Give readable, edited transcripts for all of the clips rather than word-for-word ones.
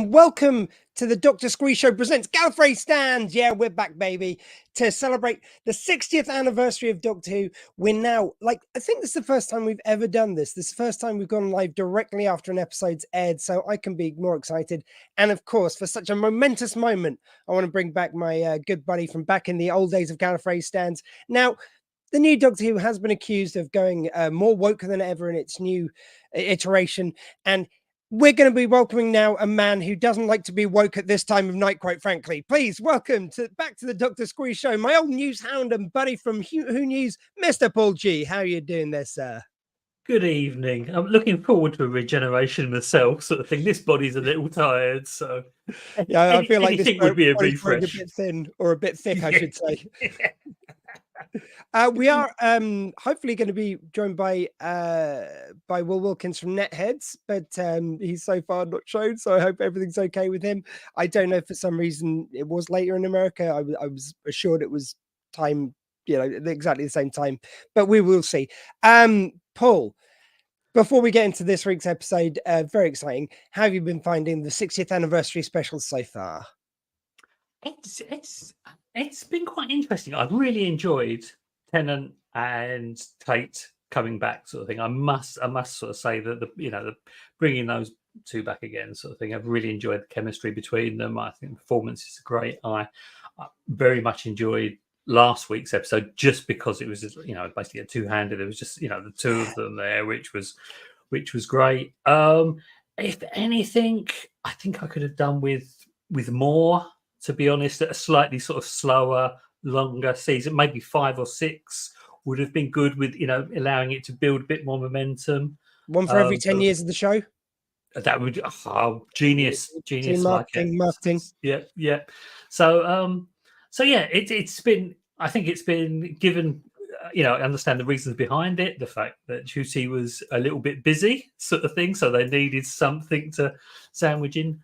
Welcome to the Dr. Squee Show presents Gallifrey Stands. Yeah, we're back, baby, to celebrate the 60th anniversary of Doctor Who. We're now, I think this is the first time we've ever done this. This is the first time we've gone live directly after an episode's aired, so I can be more excited. And of course, for such a momentous moment, I want to bring back my good buddy from back in the old days of Gallifrey Stands. Now, the new Doctor Who has been accused of going more woke than ever in its new iteration, and we're going to be welcoming now a man who doesn't like to be woke at this time of night, quite frankly. Please welcome back to the Dr. Squee Show, my old news hound and buddy from Who News, Mr. Paul Gee. How are you doing there, sir? Good evening. I'm looking forward to a regeneration myself, sort of thing. This body's a little tired, so yeah, I feel like this would be a refresh. A bit thin or a bit thick, I should say. We are hopefully going to be joined by Will Wilkins from Netheads, but he's so far not shown, so I hope everything's okay with him. I don't know if for some reason it was later in America. I was assured it was time, exactly the same time, but we will see. Paul, before we get into this week's episode, very exciting. How have you been finding the 60th anniversary special so far? It's been quite interesting. I've really enjoyed Tennant and Tate coming back, sort of thing. I must sort of say that the bringing those two back again, sort of thing. I've really enjoyed the chemistry between them. I think the performances are great. I very much enjoyed last week's episode just because it was basically a two-handed. It was just the two of them there, which was great. If anything, I think I could have done with more. To be honest, a slightly sort of slower, longer season, maybe 5 or 6 would have been good with, allowing it to build a bit more momentum. One for every 10 years of the show? That would, genius marketing. Yeah. So yeah, it's been, I think it's been given, I understand the reasons behind it, the fact that Ncuti was a little bit busy sort of thing, so they needed something to sandwich in.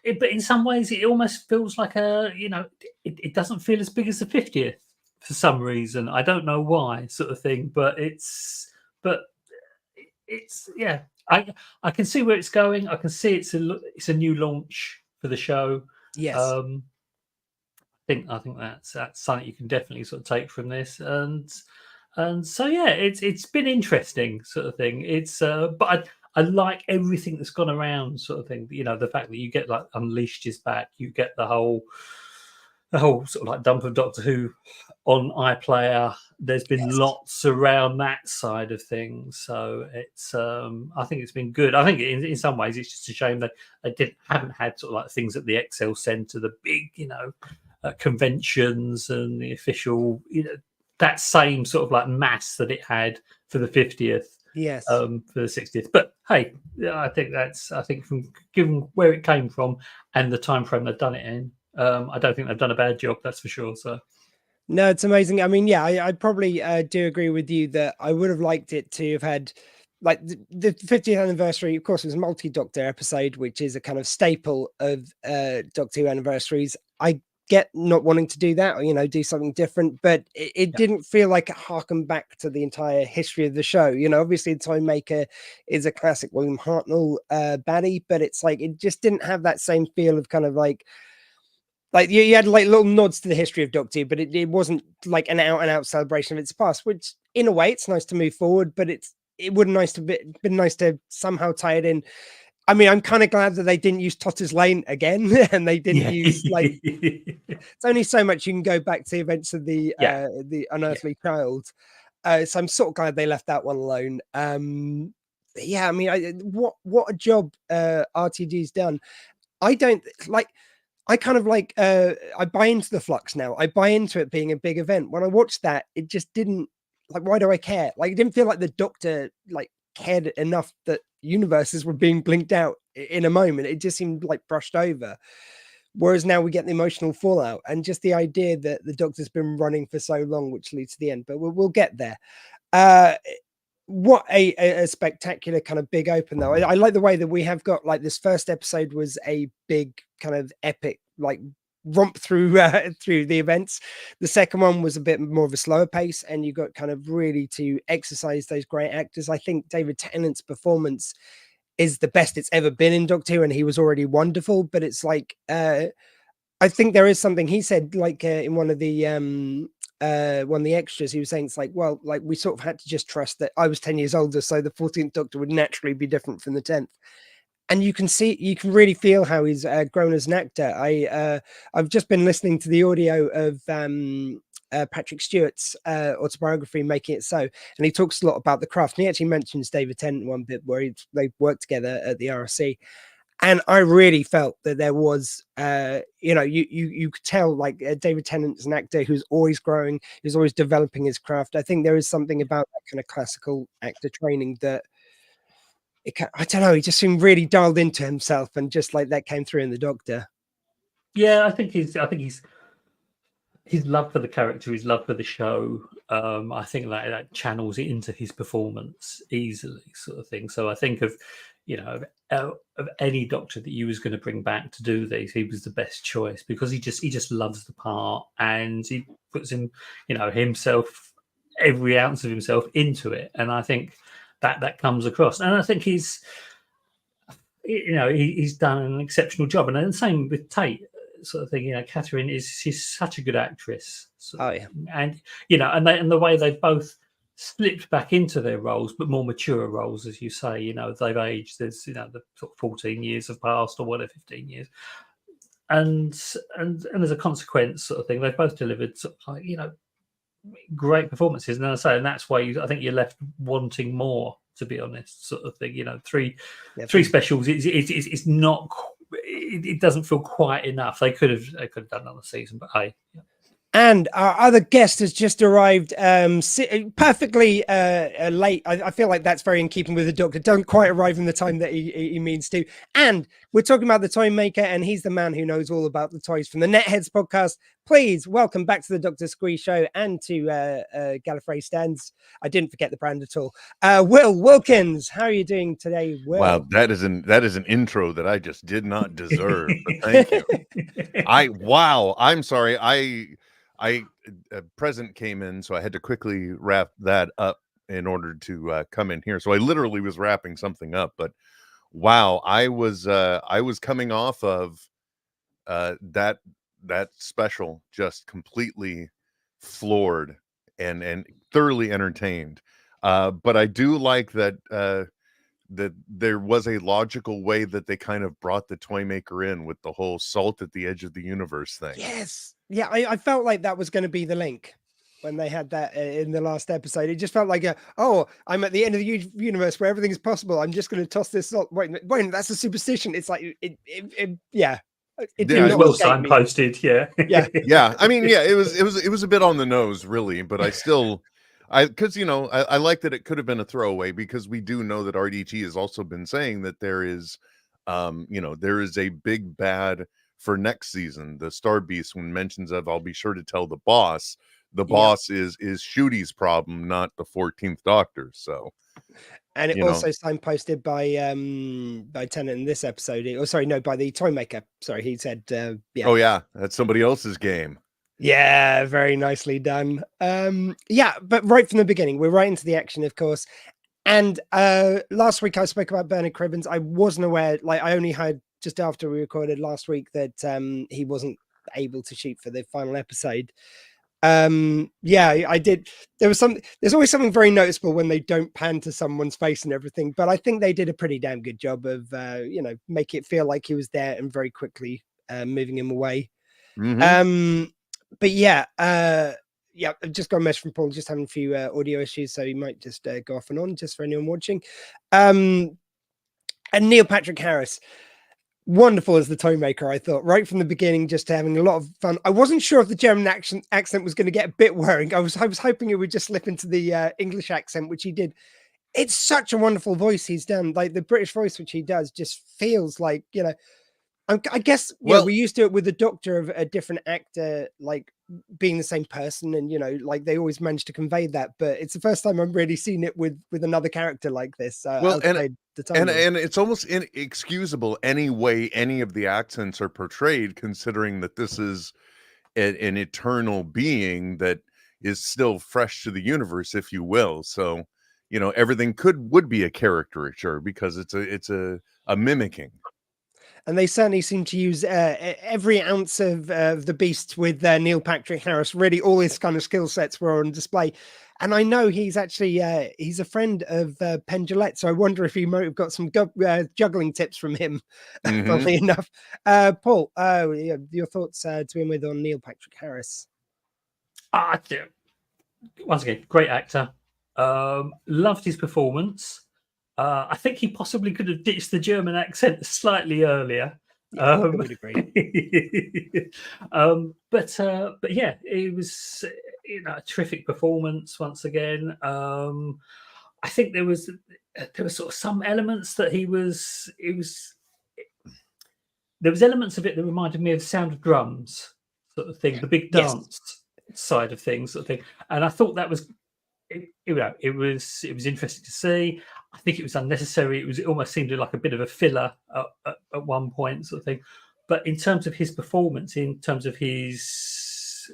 But in some ways, it almost feels like it doesn't feel as big as the 50th for some reason. I don't know why, sort of thing. But it's yeah. I can see where it's going. I can see it's a new launch for the show. Yes. I think that's something you can definitely sort of take from this, and so yeah, it's been interesting, sort of thing. It's but I like everything that's gone around, sort of thing. The fact that you get like Unleashed is back, you get the whole sort of like dump of Doctor Who on iPlayer. There's been lots around that side of things, so it's I think it's been good. I think in some ways it's just a shame that they haven't had sort of like things at the Excel Centre, the big conventions and the official that same sort of like mass that it had for the 50th. Yes. For the 60th. But hey, I think from given where it came from and the time frame they've done it in, I don't think they've done a bad job, that's for sure. So no, it's amazing. I mean, yeah, I probably do agree with you that I would have liked it to have had like the 50th anniversary. Of course, it was a multi-Doctor episode, which is a kind of staple of Doctor Who anniversaries. I get not wanting to do that or do something different, but it didn't feel like it harkened back to the entire history of the show. Obviously the Time Maker is a classic William Hartnell baddie, but it's like it just didn't have that same feel of kind of like Like you had like little nods to the history of Doctor Who, but it wasn't like an out and out celebration of its past. Which, in a way, it's nice to move forward, but it would been nice to somehow tie it in. I mean, I'm kind of glad that they didn't use Totter's Lane again, and they didn't Yeah. use like. It's only so much you can go back to the events of the Unearthly Child. So I'm sort of glad they left that one alone. Yeah, I mean, what a job RTD's done. I don't like. I kind of like. I buy into the flux now. I buy into it being a big event. When I watched that, it just didn't. Like, why do I care? Like, it didn't feel like the Doctor like cared enough that universes were being blinked out in a moment. It just seemed like brushed over. Whereas now we get the emotional fallout and just the idea that the Doctor's been running for so long, which leads to the end. But we'll get there. What a spectacular kind of big open though. I like the way that we have got like this first episode was a big kind of epic like romp through through the events. The second one was a bit more of a slower pace, and you got kind of really to exercise those great actors. I think David Tennant's performance is the best it's ever been in Doctor Who, and he was already wonderful. But it's like I think there is something he said like in one of the extras. He was saying it's like, well, like we sort of had to just trust that I was 10 years older, so the 14th Doctor would naturally be different from the 10th. And you can really feel how he's grown as an actor. I've just been listening to the audio of Patrick Stewart's autobiography, Making It So, and he talks a lot about the craft. And he actually mentions David Tennant one bit where they worked together at the RSC. And I really felt that there was, you could tell like David Tennant's an actor who's always growing, who's always developing his craft. I think there is something about that kind of classical actor training that I don't know. He just seemed really dialed into himself, and just like that came through in the Doctor. Yeah, I think his love for the character, his love for the show. I think that channels it into his performance easily, sort of thing. So I think of any Doctor that you was going to bring back to do these, he was the best choice because he just loves the part and he puts himself, every ounce of himself into it, and I think that comes across. And I think he's done an exceptional job, and the same with Tate, sort of thing. Catherine she's such a good actress. Oh yeah, and and the way they've both slipped back into their roles, but more mature roles, as you say. They've aged. There's the sort of 14 years have passed, or whatever, 15 years, and as a consequence, sort of thing, they've both delivered sort of like great performances. And and that's why I think you're left wanting more, to be honest, sort of thing. Three specials. It's not. It doesn't feel quite enough. They could have done another season, but hey. Yeah. And our other guest has just arrived perfectly late. I feel like that's very in keeping with the Doctor. Don't quite arrive in the time that he means to. And we're talking about the toy maker, and he's the man who knows all about the toys from the Netheads podcast. Please welcome back to the Dr. Squee Show and to Gallifrey Stands. I didn't forget the brand at all. Will Wilkins, how are you doing today, Will? Wow, that is an intro that I just did not deserve. But thank you. I'm sorry. A present came in, so I had to quickly wrap that up in order to come in here. So I literally was wrapping something up, but wow, I was coming off of that special, just completely floored and thoroughly entertained. But I do like that that there was a logical way that they kind of brought the toy maker in with the whole salt at the edge of the universe thing. Yes. Yeah, I felt like that was going to be the link when they had that in the last episode. It just felt like I'm at the end of the universe where everything is possible. I'm just going to toss this salt. Wait, that's a superstition. It's like yeah. It was well signposted. Yeah. I mean, yeah, it was a bit on the nose, really, but I still, because I like that it could have been a throwaway, because we do know that RDT has also been saying that there is, there is a big bad for next season. The Star Beast, when mentions of, I'll be sure to tell the boss. The boss is Shooty's problem, not the 14th Doctor. So. And it also signposted by Tennant in this episode. By the toy maker. Sorry, he said, yeah. Oh yeah, that's somebody else's game. Yeah, very nicely done. Yeah, but right from the beginning, we're right into the action, of course. And last week I spoke about Bernard Cribbins. I wasn't aware, I only heard just after we recorded last week that he wasn't able to shoot for the final episode. I did. There's always something very noticeable when they don't pan to someone's face and everything, but I think they did a pretty damn good job of make it feel like he was there and very quickly moving him away. But yeah, I've just got a message from Paul, just having a few audio issues, so he might just go off and on, just for anyone watching. And Neil Patrick Harris, wonderful as the toy maker, I thought, right from the beginning, just having a lot of fun. I wasn't sure if the German accent was going to get a bit worrying. I was hoping it would just slip into the English accent, which he did. It's such a wonderful voice he's done. Like the British voice, which he does, just feels like, I guess we used to it with the Doctor of a different actor, like being the same person, and like they always managed to convey that. But it's the first time I'm really seeing it with another character like this. And it's almost inexcusable any way any of the accents are portrayed, considering that this is an eternal being that is still fresh to the universe, if you will. So everything would be a caricature because it's a mimicking. And they certainly seem to use every ounce of the beast with Neil Patrick Harris. Really, all his kind of skill sets were on display. And I know he's actually he's a friend of Penn Jillette, so I wonder if he might have got some juggling tips from him. Funnily enough, Paul, your thoughts to begin with on Neil Patrick Harris? Once again, great actor. Loved his performance. I think he possibly could have ditched the German accent slightly earlier. I would agree. But yeah, it was a terrific performance once again. I think there was sort of some elements that there was elements of it that reminded me of the Sound of Drums sort of thing, the big dance side of things sort of thing, and I thought that was. It was interesting to see. I think it was unnecessary. It almost seemed like a bit of a filler at one point, sort of thing. But in terms of his performance, in terms of his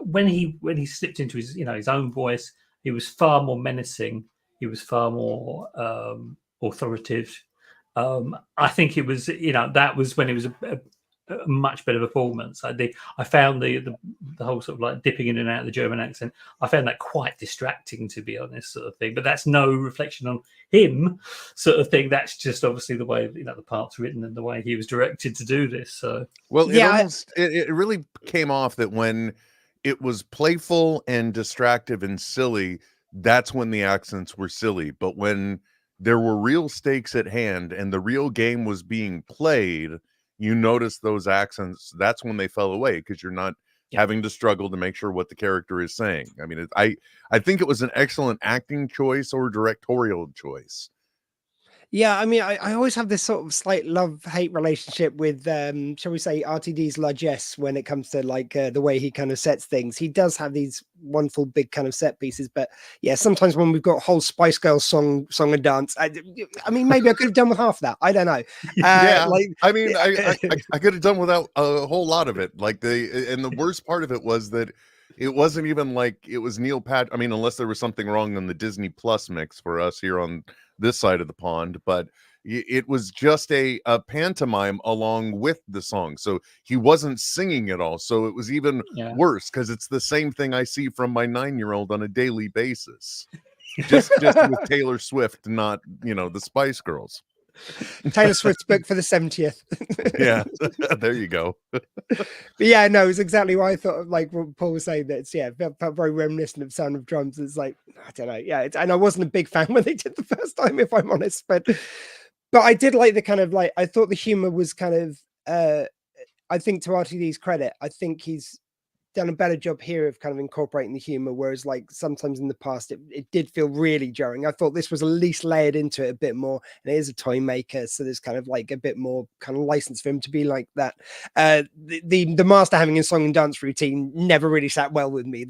when he slipped into his own voice, he was far more menacing. He was far more authoritative. I think it was that was when it was a much better performance. I found the whole sort of like dipping in and out of the German accent, I found that quite distracting, to be honest, sort of thing. But that's no reflection on him, sort of thing. That's just obviously the way the part's written and the way he was directed to do this. So it really came off that when it was playful and distractive and silly, that's when the accents were silly. But when there were real stakes at hand and the real game was being played, you notice those accents, that's when they fell away, because you're not having to struggle to make sure what the character is saying. I mean, I think it was an excellent acting choice or directorial choice. Yeah, I mean, I always have this sort of slight love-hate relationship with, shall we say, RTD's largesse when it comes to like the way he kind of sets things. He does have these wonderful big kind of set pieces, but yeah, sometimes when we've got whole Spice Girls song and dance, I mean, maybe I could have done with half of that. I don't know. I could have done without a whole lot of it. Like and the worst part of it was that it wasn't even like it was Neil Patrick. I mean, unless there was something wrong on the Disney Plus mix for us here on this side of the pond, but it was just a pantomime along with the song. So he wasn't singing at all. So it was even worse, because it's the same thing I see from my 9-year-old on a daily basis. just with Taylor Swift, not the Spice Girls. Taylor Swift's book for the 70th. Yeah, there you go. But yeah, no, it's exactly what I thought. Like what Paul was saying, that felt very reminiscent of Sound of Drums. It's like, I don't know, and I wasn't a big fan when they did the first time, if I'm honest, but I did like the kind of like, I thought the humor was kind of I think, to RTD's credit, I think he's done a better job here of kind of incorporating the humor, whereas like sometimes in the past it did feel really jarring. I thought this was at least layered into it a bit more, and it is a toy maker, so there's kind of like a bit more kind of license for him to be like that. The master having a song and dance routine never really sat well with me.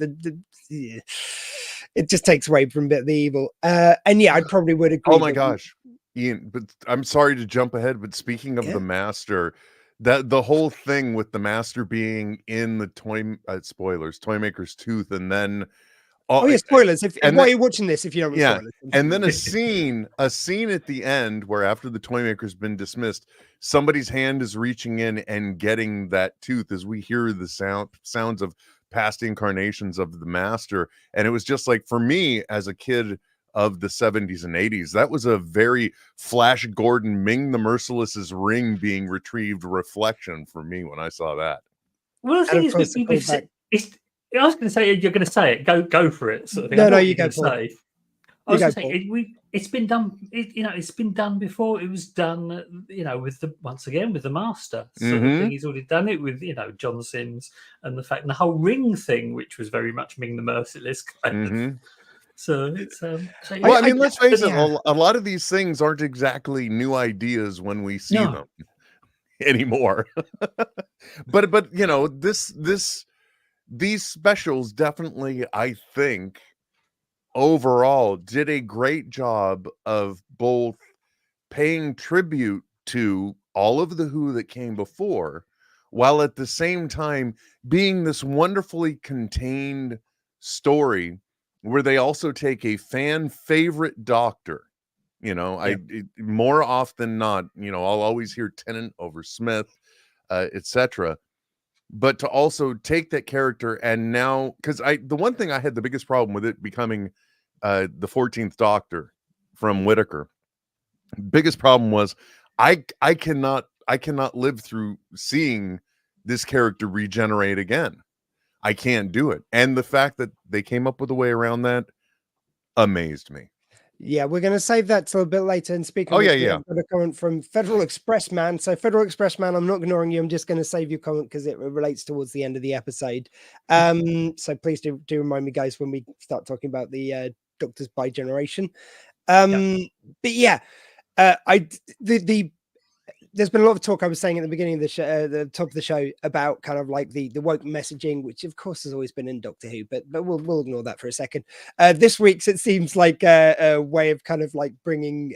It just takes away from a bit of the evil, and I probably would agree. Oh my gosh, Ian, but I'm sorry to jump ahead, but speaking of the master, that the whole thing with the master being in the toy maker's tooth, and then Oh yeah, spoilers. And Why then- are you watching this if you don't want Yeah, spoilers? and then a scene at the end where after the Toymaker's been dismissed, somebody's hand is reaching in and getting that tooth as we hear the sounds of past incarnations of the Master. And it was just like, for me as a kid of the 70s and 80s, that was a very Flash Gordon, Ming the Merciless's ring being retrieved reflection for me when I saw that. Well, the And thing of course, is, the we've callback. I was going to say, you're going to say it. Go for it, sort of thing. No, I know no, what you you're go gonna for it. say. I was You going go to say it's been done. It's been done before. It was done, with once again with the Master sort of thing. He's already done it with John Sims and the whole ring thing, which was very much Ming the Merciless kind of. So it's well, I mean, let's face it. A lot of these things aren't exactly new ideas when we see them anymore. but these specials definitely, I think, overall did a great job of both paying tribute to all of the Who that came before, while at the same time being this wonderfully contained story where they also take a fan favorite Doctor. More often than not, I'll always hear Tennant over Smith, etc. But to also take that character and now, because the one thing I had the biggest problem with it becoming the 14th Doctor from Whittaker, biggest problem was I cannot live through seeing this character regenerate again. I can't do it. And the fact that they came up with a way around that amazed me. Yeah, we're going to save that till a bit later. And speaking of which, I've got a comment from Federal Express Man. So Federal Express Man, I'm not ignoring you. I'm just going to save your comment because it relates towards the end of the episode. So please do remind me, guys, when we start talking about the Doctors by generation. But yeah, there's been a lot of talk, I was saying at the beginning of the show, the top of the show, about kind of like the woke messaging, which of course has always been in Doctor Who, but we'll ignore that for a second. This week's, it seems like a way of kind of like bringing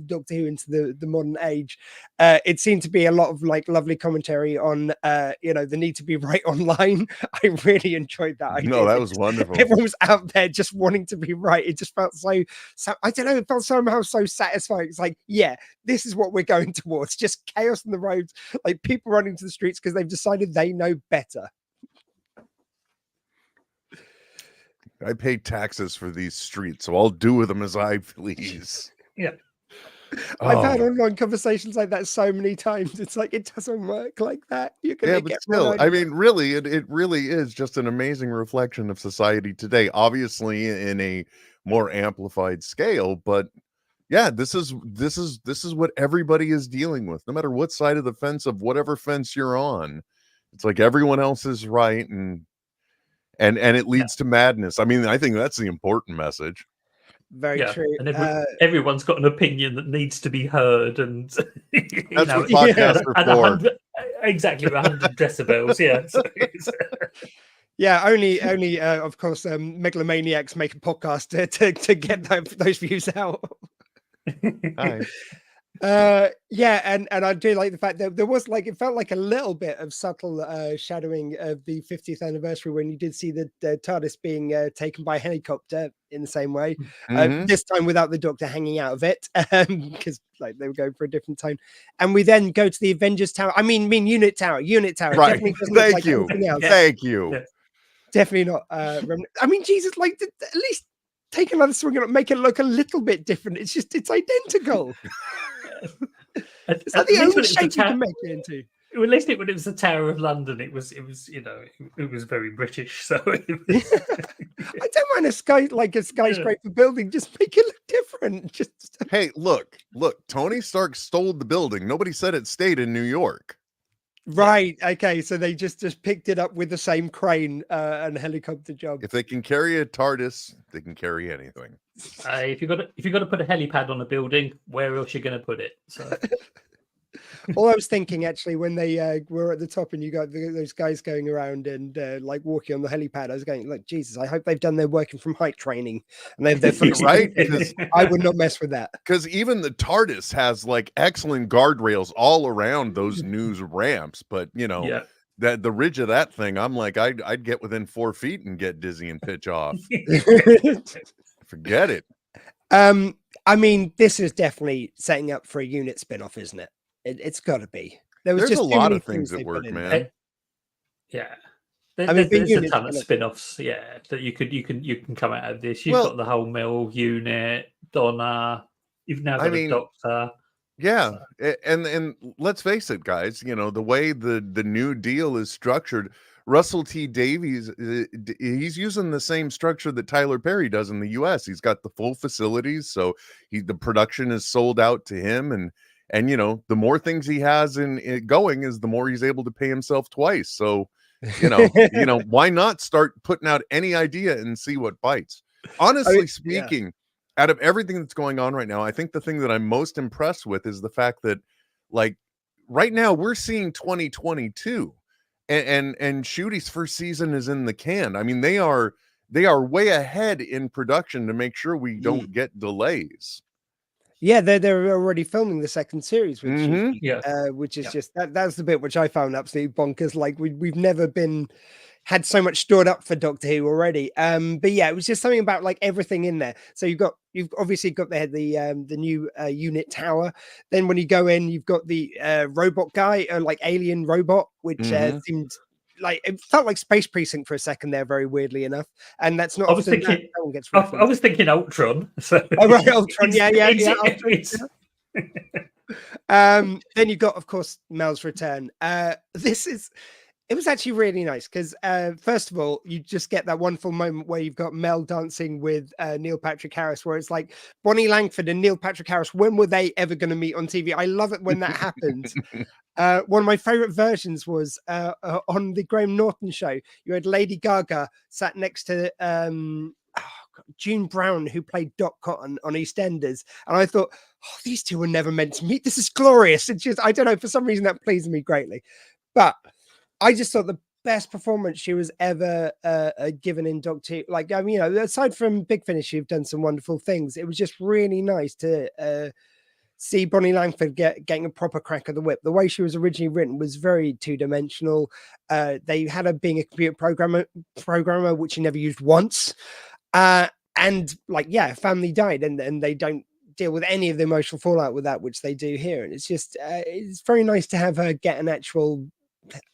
Doctor Who into the modern age. It seemed to be a lot of like lovely commentary on the need to be right online. I really enjoyed that idea. No, that was wonderful. Everyone was out there just wanting to be right. It just felt so I don't know, it felt somehow so satisfying. It's like, yeah, this is what we're going towards. Just chaos on the roads, like people running to the streets because they've decided they know better. I pay taxes for these streets, so I'll do with them as I please. Yeah. I've had online conversations like that so many times. It's like, it doesn't work like that. You can but still, I mean, really, it really is just an amazing reflection of society today, obviously in a more amplified scale, but yeah, this is what everybody is dealing with, no matter what side of the fence of whatever fence you're on. It's like everyone else is right, and it leads to madness. I mean, I think that's the important message. Very true. And everyone's got an opinion that needs to be heard, and that's what podcasts are for. 100 decibels. Yeah. Yeah, only of course, megalomaniacs make a podcast to get those views out. Hi. And I do like the fact that there was like, it felt like a little bit of subtle shadowing of the 50th anniversary when you did see the TARDIS being taken by a helicopter in the same way, this time without the Doctor hanging out of it, because like they were going for a different tone. And we then go to the Avengers Tower. I mean Unit Tower. Right. Thank you. Thank you. Yeah. Definitely not. I mean, Jesus, like at least take another swing and make it look a little bit different. It's identical. Is that the only shape you can make it into? Well, at least when it was the Tower of London, it was it was very British. So it was... I don't mind a skyscraper building. Just make it look different. Hey, look! Tony Stark stole the building. Nobody said it stayed in New York. Right. Okay. So they just picked it up with the same crane and helicopter job. If they can carry a TARDIS, they can carry anything. If you got to put a helipad on a building, where else are you going to put it? So. All I was thinking actually when they were at the top and you got those guys going around and like walking on the helipad, I was going like, Jesus, I hope they've done their working from height training and they're right, because I would not mess with that. Because even the TARDIS has like excellent guardrails all around those news ramps, but that the ridge of that thing, I'm like, I'd get within 4 feet and get dizzy and pitch off. Forget it. I mean, this is definitely setting up for a unit spin-off, isn't it? It's got to be. There's just a too lot many of things they that put work, in man. there. Yeah. I mean, There's a units ton of spin-off. spin-offs, yeah, that you can come out of this. You've Well- got the whole Mill unit, Donna. You've now got I mean, a Doctor. Yeah, and let's face it, guys. You know, the way the New Deal is structured, Russell T Davies, he's using the same structure that Tyler Perry does in the U.S. He's got the full facilities, so the production is sold out to him, and you know, the more things he has in going, is the more he's able to pay himself twice. So, you know, why not start putting out any idea and see what bites? Honestly speaking. Out of everything that's going on right now, I think the thing that I'm most impressed with is the fact that, like, right now we're seeing 2022, and Shooty's first season is in the can. I mean, they are way ahead in production to make sure we don't get delays. Yeah, they're already filming the second series with Shooty, Yeah. which is just that's the bit which I found absolutely bonkers. Like we've never had so much stored up for Doctor Who already. But yeah, it was just something about like everything in there. So you've obviously got the new unit tower. Then when you go in, you've got the robot guy, like alien robot, which seemed like it felt like Space Precinct for a second there, very weirdly enough. And that's not. I was thinking. That one gets I was thinking Ultron. So oh right, Ultron. Yeah. Then you've got, of course, Mel's return. It was actually really nice because, first of all, you just get that wonderful moment where you've got Mel dancing with Neil Patrick Harris, where it's like Bonnie Langford and Neil Patrick Harris. When were they ever going to meet on TV? I love it when that happens. One of my favorite versions was on the Graham Norton show. You had Lady Gaga sat next to June Brown, who played Doc Cotton on EastEnders, and I thought, oh, these two were never meant to meet. This is glorious. It's just, I don't know, for some reason that pleased me greatly, but I just thought the best performance she was ever given in Doctor Who. Like, I mean, you know, aside from Big Finish, you've done some wonderful things. It was just really nice to see Bonnie Langford getting a proper crack of the whip. The way she was originally written was very two-dimensional. They had her being a computer programmer, which she never used once. And like, yeah, family died, and they don't deal with any of the emotional fallout with that, which they do here. And it's just, it's very nice to have her get an actual,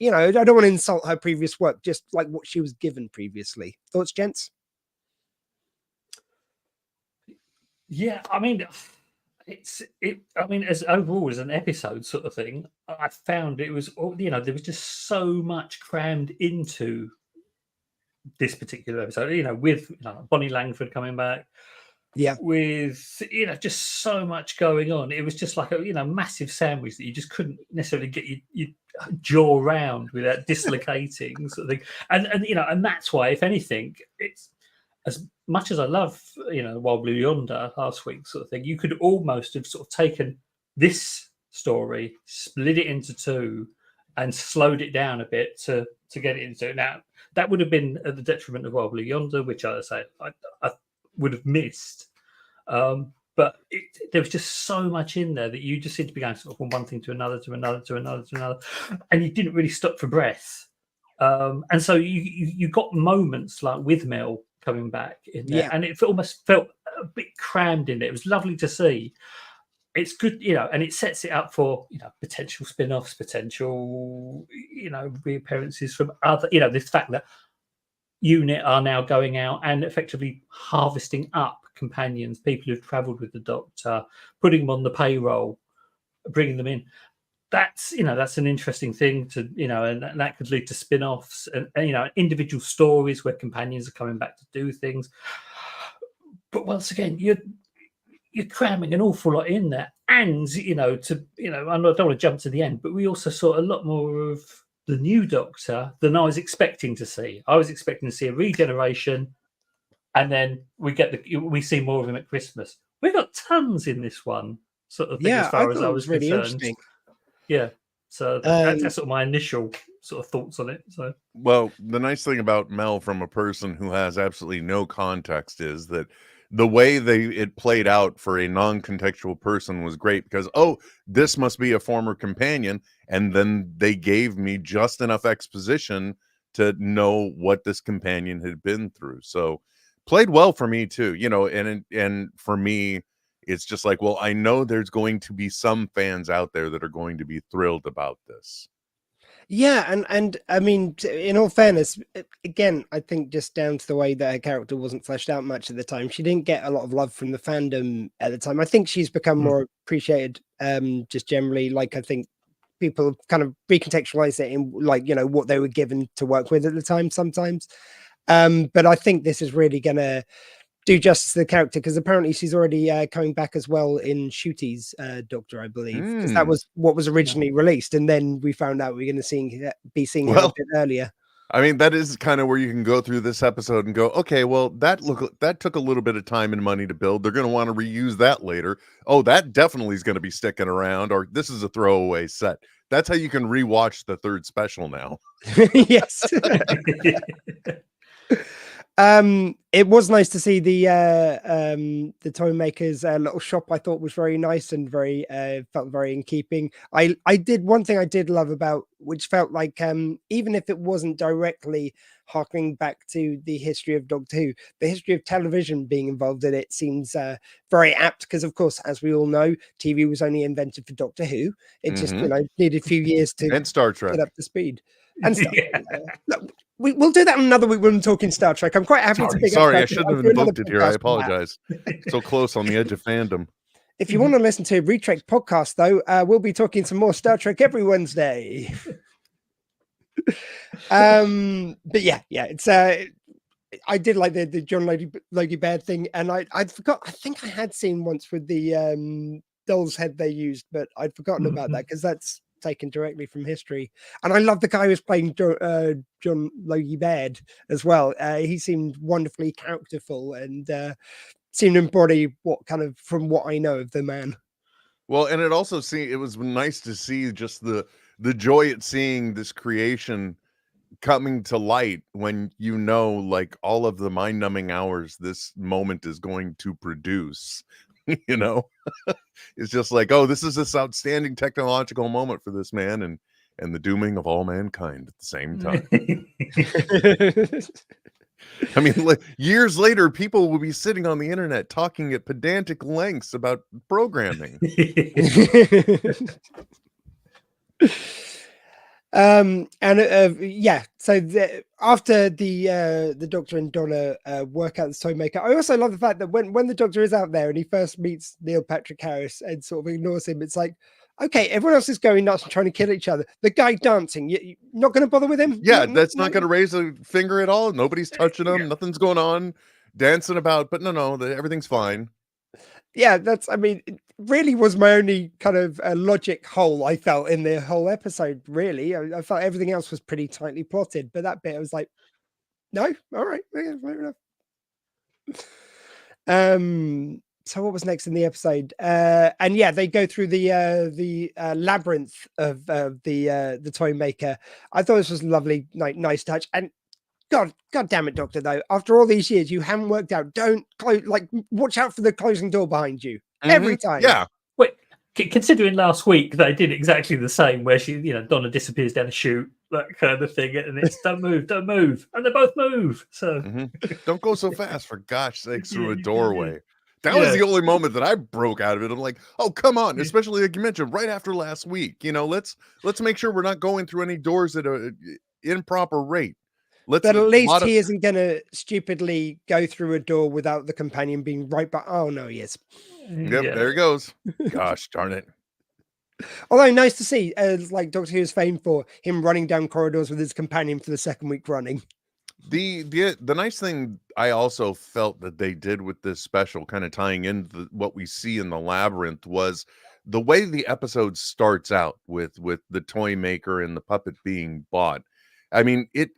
you know, I don't want to insult her previous work, just like what she was given previously. Thoughts, gents? Yeah, I mean, I mean, as overall as an episode sort of thing, I found it was, you know, there was just so much crammed into this particular episode. You know, with Bonnie Langford coming back, with just so much going on. It was just like a massive sandwich that you just couldn't necessarily get your jaw around without dislocating sort of thing. And that's why, if anything, it's as much as I love Wild Blue Yonder last week sort of thing, you could almost have sort of taken this story, split it into two, and slowed it down a bit to get it into it. Now that would have been at the detriment of Wild Blue Yonder, which I would have missed. But there was just so much in there that you just seemed to be going sort of from one thing to another, to another, to another, to another, and you didn't really stop for breath. And so you got moments like with Mel coming back in there, and it almost felt a bit crammed in it. It was lovely to see. It's good, and it sets it up for potential spin-offs, potential reappearances from other, this fact that unit are now going out and effectively harvesting up companions, people who've travelled with the Doctor, putting them on the payroll, bringing them in. That's that's an interesting thing to and that could lead to spin-offs and individual stories where companions are coming back to do things. But once again, you're cramming an awful lot in there, and I don't want to jump to the end, but we also saw a lot more of the new Doctor than I was expecting to see. I was expecting to see a regeneration, and then we see more of him at Christmas. We got tons in this one, sort of thing. As far as I was really concerned, so that's sort of my initial sort of thoughts on it. So, well, the nice thing about Mel, from a person who has absolutely no context, is that the way it played out for a non-contextual person was great, because this must be a former companion, and then they gave me just enough exposition to know what this companion had been through. So played well for me too, and for me it's just like, well, I know there's going to be some fans out there that are going to be thrilled about this. Yeah, and I mean, in all fairness, again, I think just down to the way that her character wasn't fleshed out much at the time, she didn't get a lot of love from the fandom at the time. I think she's become more appreciated, just generally. Like, I think people kind of recontextualize it in, like, what they were given to work with at the time sometimes. But I think this is really gonna do justice to the character, because apparently she's already coming back as well in Shooty's Doctor, I believe, because that was what was originally released, and then we found out we're going to be seeing her a bit earlier. I mean, that is kind of where you can go through this episode and go, okay, well, that took a little bit of time and money to build. They're going to want to reuse that later. Oh, that definitely is going to be sticking around, or this is a throwaway set. That's how you can rewatch the third special now. Yes. It was nice to see the toy maker's little shop. I thought was very nice and very felt very in keeping. I did one thing I did love about, which felt like even if it wasn't directly harking back to the history of Doctor Who, the history of television being involved in it seems very apt, because of course, as we all know, TV was only invented for Doctor Who. It just needed a few years to and Star Trek get up to speed. And stuff. Look, we'll do that another week when I'm talking Star Trek. I'm quite happy to pick up. Sorry, I shouldn't have invoked it here. I apologize. So close on the edge of fandom. If you want to listen to a Retrek podcast, though, we'll be talking some more Star Trek every Wednesday. But yeah, it's I did like the John Logie Baird thing, and I'd forgot. I think I had seen once with the doll's head they used, but I'd forgotten about that, because that's taken directly from history. And I love the guy who's playing John Logie Baird as well. He seemed wonderfully characterful and seemed to embody what kind of, from what I know of the man. Well, and it was nice to see just the joy at seeing this creation coming to light, when like all of the mind-numbing hours this moment is going to produce. It's just like, oh, this is this outstanding technological moment for this man, and the dooming of all mankind at the same time. I mean, years later, people will be sitting on the internet talking at pedantic lengths about programming. So after the Doctor and Donna work out this toy maker, I also love the fact that when the Doctor is out there and he first meets Neil Patrick Harris and sort of ignores him, it's like, okay, everyone else is going nuts and trying to kill each other. The guy dancing, you're not going to bother with him? Yeah, that's not going to raise a finger at all. Nobody's touching him. Nothing's going on. Dancing about, but no, everything's fine. Yeah, it really was my only kind of logic hole I felt in the whole episode, really. I felt everything else was pretty tightly plotted, but that bit I was like, no, all right, yeah, fair enough. So what was next in the episode? And yeah, they go through the labyrinth of the toy maker. I thought this was a lovely, nice touch. And God damn it, Doctor, though, after all these years, you haven't worked out. Don't close, watch out for the closing door behind you every time. Yeah. Wait, considering last week they did exactly the same, where she, Donna disappears down a chute, that kind of thing, and it's don't move, and they both move. So don't go so fast, for gosh sakes, through a doorway. That was the only moment that I broke out of it. I'm like, oh, come on, especially like you mentioned right after last week. Let's make sure we're not going through any doors at an improper rate. But at least he isn't going to stupidly go through a door without the companion being right back. Oh, no, he is. Yep, there he goes. Gosh darn it. Although nice to see, like Doctor Who is famed for him running down corridors with his companion for the second week running. The nice thing I also felt that they did with this special, kind of tying into what we see in the labyrinth, was the way the episode starts out with the toy maker and the puppet being bought. I mean, it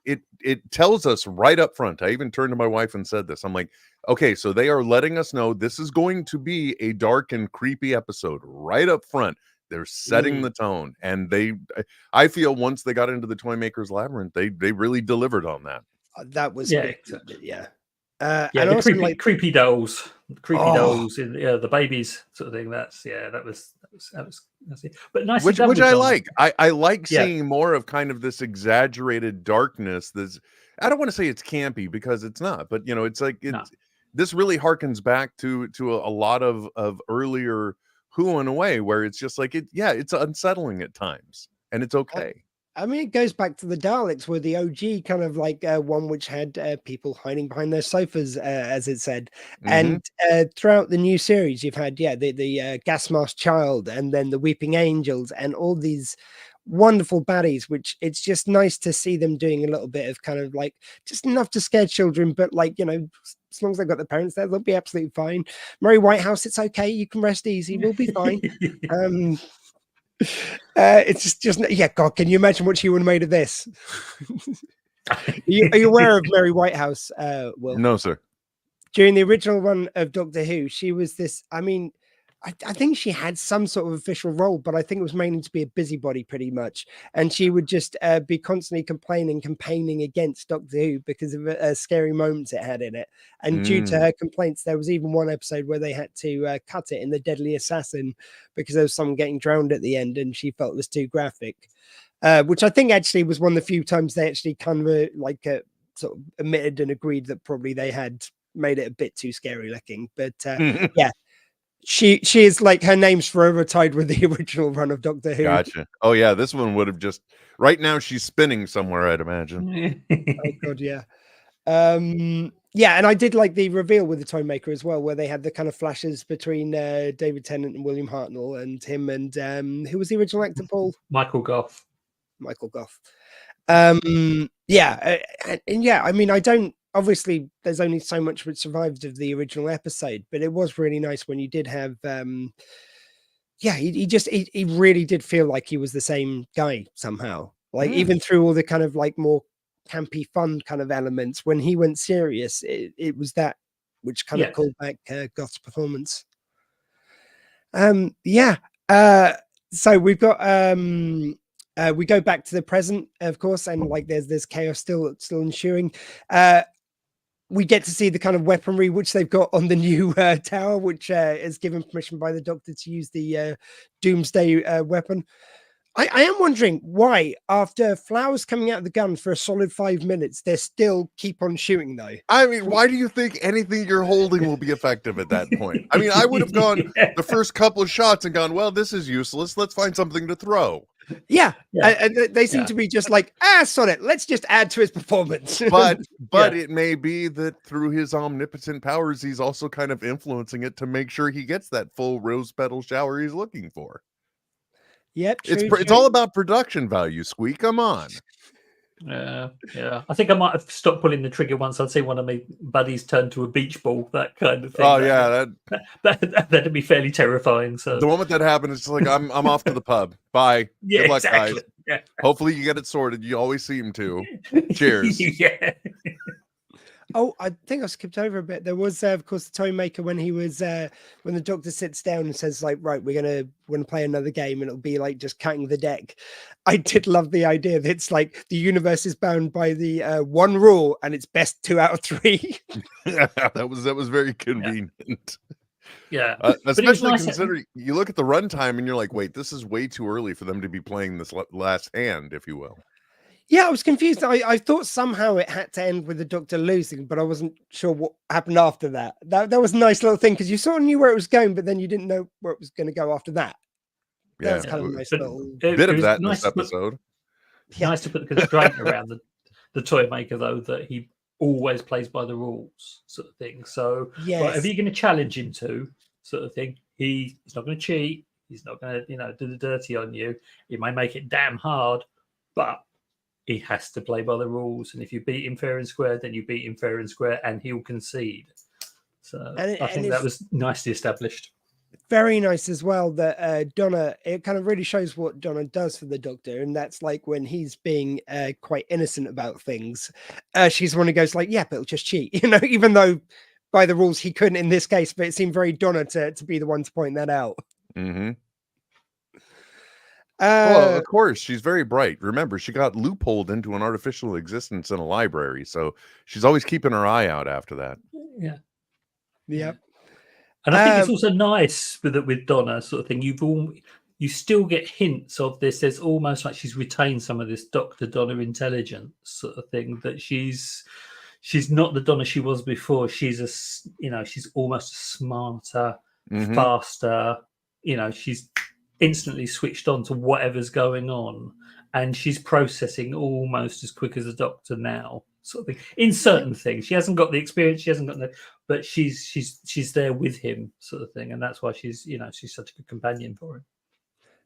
tells us right up front. I even turned to my wife and said this. I'm like, okay, so they are letting us know this is going to be a dark and creepy episode right up front. They're setting the tone, and I feel once they got into the toy maker's labyrinth, they really delivered on that. That was yeah. Yeah. Yeah, and the also creepy dolls, Oh. dolls in the babies sort of thing. That's it. But nicely which done. which with I Donna. like. I like Yeah. seeing more of kind of this exaggerated darkness. This, I don't want to say it's campy because it's not, but you know, it's like No. this really harkens back to a lot of earlier Who in a way, where it's just like it's unsettling at times, and it's okay. I mean, it goes back to the Daleks, were the OG kind of like one which had people hiding behind their sofas, as it said. Mhm. And throughout the new series, you've had the gas mask child, and then the weeping angels, and all these wonderful baddies. Which it's just nice to see them doing a little bit of kind of like just enough to scare children, but like as long as they've got their parents there, they'll be absolutely fine. Mary Whitehouse, it's okay. You can rest easy. We'll be fine. It's just yeah. God, can you imagine what she would have made of this? Are you aware of Mary Whitehouse, Will? No, sir. During the original run of Doctor Who, she was this. I mean, I think she had some sort of official role, but I think it was mainly to be a busybody, pretty much. And she would just be constantly campaigning against Doctor Who because of scary moments it had in it. And due to her complaints, there was even one episode where they had to cut it in The Deadly Assassin because there was someone getting drowned at the end, and she felt it was too graphic. Which I think actually was one of the few times they actually kind of sort of admitted and agreed that probably they had made it a bit too scary looking. But yeah. She is like, her name's forever tied with the original run of Doctor Who. Gotcha. Oh yeah, this one would have just right now she's spinning somewhere, I'd imagine. Oh god, yeah. Yeah, and I did like the reveal with the Toy Maker as well, where they had the kind of flashes between David Tennant and William Hartnell, and him and who was the original actor, Paul? Michael Gough. Yeah, and yeah, I mean, I don't. Obviously, there's only so much which survived of the original episode, but it was really nice when you did have. Yeah, he really did feel like he was the same guy somehow. Like even through all the kind of like more campy, fun kind of elements, when he went serious, it was that which kind of called back Goth's performance. Yeah. So we've got we go back to the present, of course, and like there's chaos still ensuing. We get to see the kind of weaponry which they've got on the new tower, which is given permission by the Doctor to use the Doomsday weapon. I am wondering why, after Flowers coming out of the gun for a solid 5 minutes, they still keep on shooting, though. I mean, why do you think anything you're holding will be effective at that point? I mean, I would have gone the first couple of shots and gone, well, this is useless. Let's find something to throw. Yeah. They seem to be just like, sod it. Let's just add to his performance. But it may be that through his omnipotent powers, he's also kind of influencing it to make sure he gets that full rose petal shower he's looking for. Yep, it's all about production value, Squeak. Come on. Yeah. I think I might have stopped pulling the trigger once I'd seen one of my buddies turn to a beach ball, that kind of thing. Oh yeah, that'd be fairly terrifying. So the moment that happened, it's like I'm off to the pub. Bye. Yeah, good luck, exactly. guys. Yeah. Hopefully you get it sorted. You always seem to. Cheers. Yeah. Oh, I think I skipped over a bit. There was, of course, the Toy Maker when he was when the Doctor sits down and says, like, right, we're gonna play another game, and it'll be like just cutting the deck. I did love the idea that it's like the universe is bound by the one rule, and it's best 2 out of 3. that was very convenient. Yeah, especially nice considering you look at the runtime and you're like, wait, this is way too early for them to be playing this last hand, if you will. Yeah, I was confused. I thought somehow it had to end with the Doctor losing, but I wasn't sure what happened after that. That was a nice little thing because you sort of knew where it was going, but then you didn't know where it was going to go after that. Yeah, that was kind of a nice little bit of that in this episode. Nice to put the constraint around the Toy Maker, though, that he always plays by the rules, sort of thing. So, if you're going to challenge him to, sort of thing, he's not going to cheat. He's not going to, do the dirty on you. It may make it damn hard, but he has to play by the rules, and if you beat him fair and square, then you beat him fair and square, and he'll concede. So I think that was nicely established. Very nice as well that Donna, it kind of really shows what Donna does for the Doctor, and that's like when he's being quite innocent about things. She's the one who goes like, yeah, but he'll just cheat, even though by the rules he couldn't in this case, but it seemed very Donna to be the one to point that out. Mm-hmm. Well, of course, she's very bright. Remember, she got loopholed into an artificial existence in a library, so she's always keeping her eye out after that. Yeah. Yep. And I think it's also nice with Donna sort of thing. You still get hints of this. There's almost like she's retained some of this Dr. Donna intelligence sort of thing, that she's not the Donna she was before. She's she's almost smarter, faster. She's instantly switched on to whatever's going on, and she's processing almost as quick as a doctor now, sort of thing. In certain things, she hasn't got the experience, she hasn't got the, but she's there with him, sort of thing, and that's why she's such a good companion for him.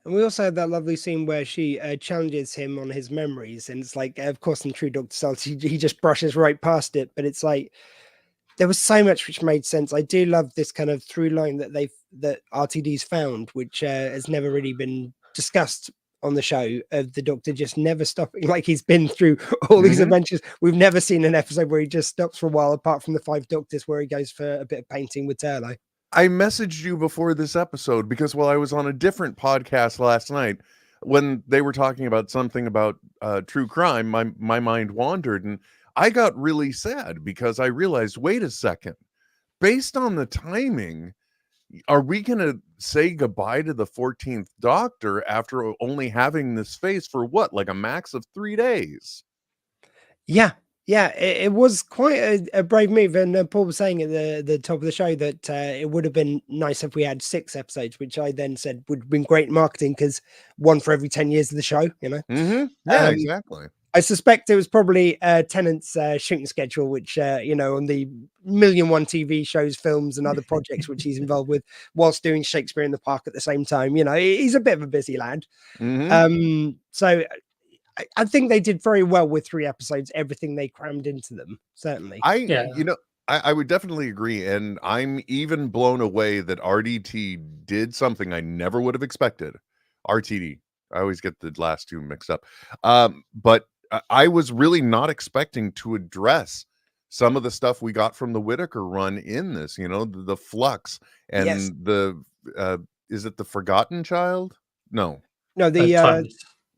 And we also had that lovely scene where she challenges him on his memories, and it's like, of course, in true Doctor style, he just brushes right past it. But it's like there was so much which made sense. I do love this kind of through line that RTD's found, which has never really been discussed on the show, of the Doctor just never stopping. Like, he's been through all these adventures. We've never seen an episode where he just stops for a while, apart from the 5 Doctors where he goes for a bit of painting with Turlo. I messaged you before this episode because while I was on a different podcast last night, when they were talking about something about true crime, my mind wandered, and I got really sad because I realized, wait a second, based on the timing, are we going to say goodbye to the 14th Doctor after only having this face for what, like a max of 3 days? Yeah, it was quite a brave move. And Paul was saying at the top of the show that it would have been nice if we had 6 episodes, which I then said would have been great marketing, because 1 for every 10 years of the show, Yeah, exactly. I suspect it was probably Tennant's shooting schedule, which, on the 1,000,001 TV shows, films, and other projects which he's involved with, whilst doing Shakespeare in the Park at the same time. He's a bit of a busy lad. So I think they did very well with 3 episodes, everything they crammed into them, certainly. I would definitely agree. And I'm even blown away that RDT did something I never would have expected. RTD. I always get the last 2 mixed up. But I was really not expecting to address some of the stuff we got from the Whittaker run in this, the flux and the, is it the Forgotten Child? No, the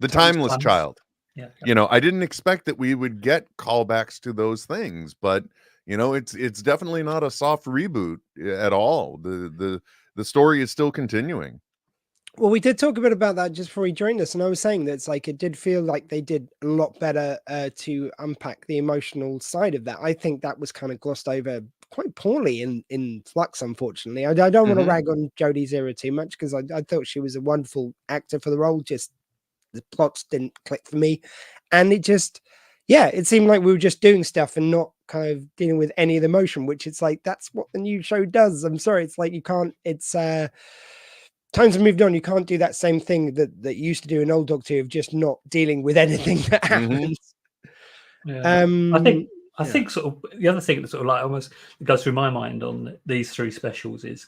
Timeless Child. Yeah. I didn't expect that we would get callbacks to those things, but it's definitely not a soft reboot at all. The story is still continuing. Well, we did talk a bit about that just before he joined us, and I was saying that it's like, it did feel like they did a lot better to unpack the emotional side of that. I think that was kind of glossed over quite poorly in Flux, unfortunately. I don't want to rag on Jodie Zero too much, because I thought she was a wonderful actor for the role. Just the plots didn't click for me, and it just, it seemed like we were just doing stuff and not kind of dealing with any of the emotion, which it's like, that's what the new show does. I'm sorry, it's like, you can't, it's times have moved on. You can't do that same thing that you used to do in old Doctor Who, of just not dealing with anything that happens. I think sort of the other thing that sort of like almost goes through my mind on these 3 specials is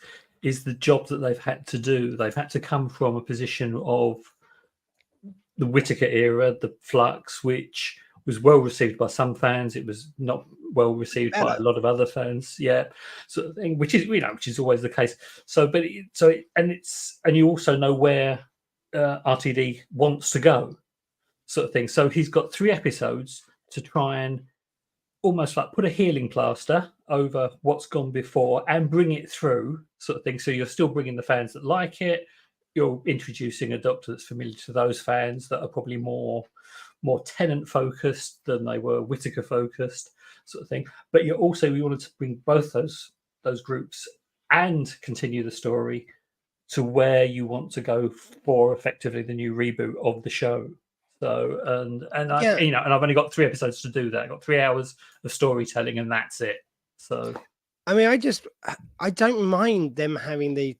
the job that they've had to do. They've had to come from a position of the Whittaker era, the Flux, which was well received by some fans. It was not well received by a lot of other fans. Sort of thing, which is always the case. And you also know where RTD wants to go, sort of thing. So he's got 3 episodes to try and almost like put a healing plaster over what's gone before and bring it through, sort of thing. So you're still bringing the fans that like it. You're introducing a Doctor that's familiar to those fans that are probably more Tennant focused than they were Whittaker focused, sort of thing. But you wanted to bring both those groups and continue the story to where you want to go for effectively the new reboot of the show. So and I've only got 3 episodes to do that. I've got 3 hours of storytelling, and that's it. So I mean, I don't mind them having I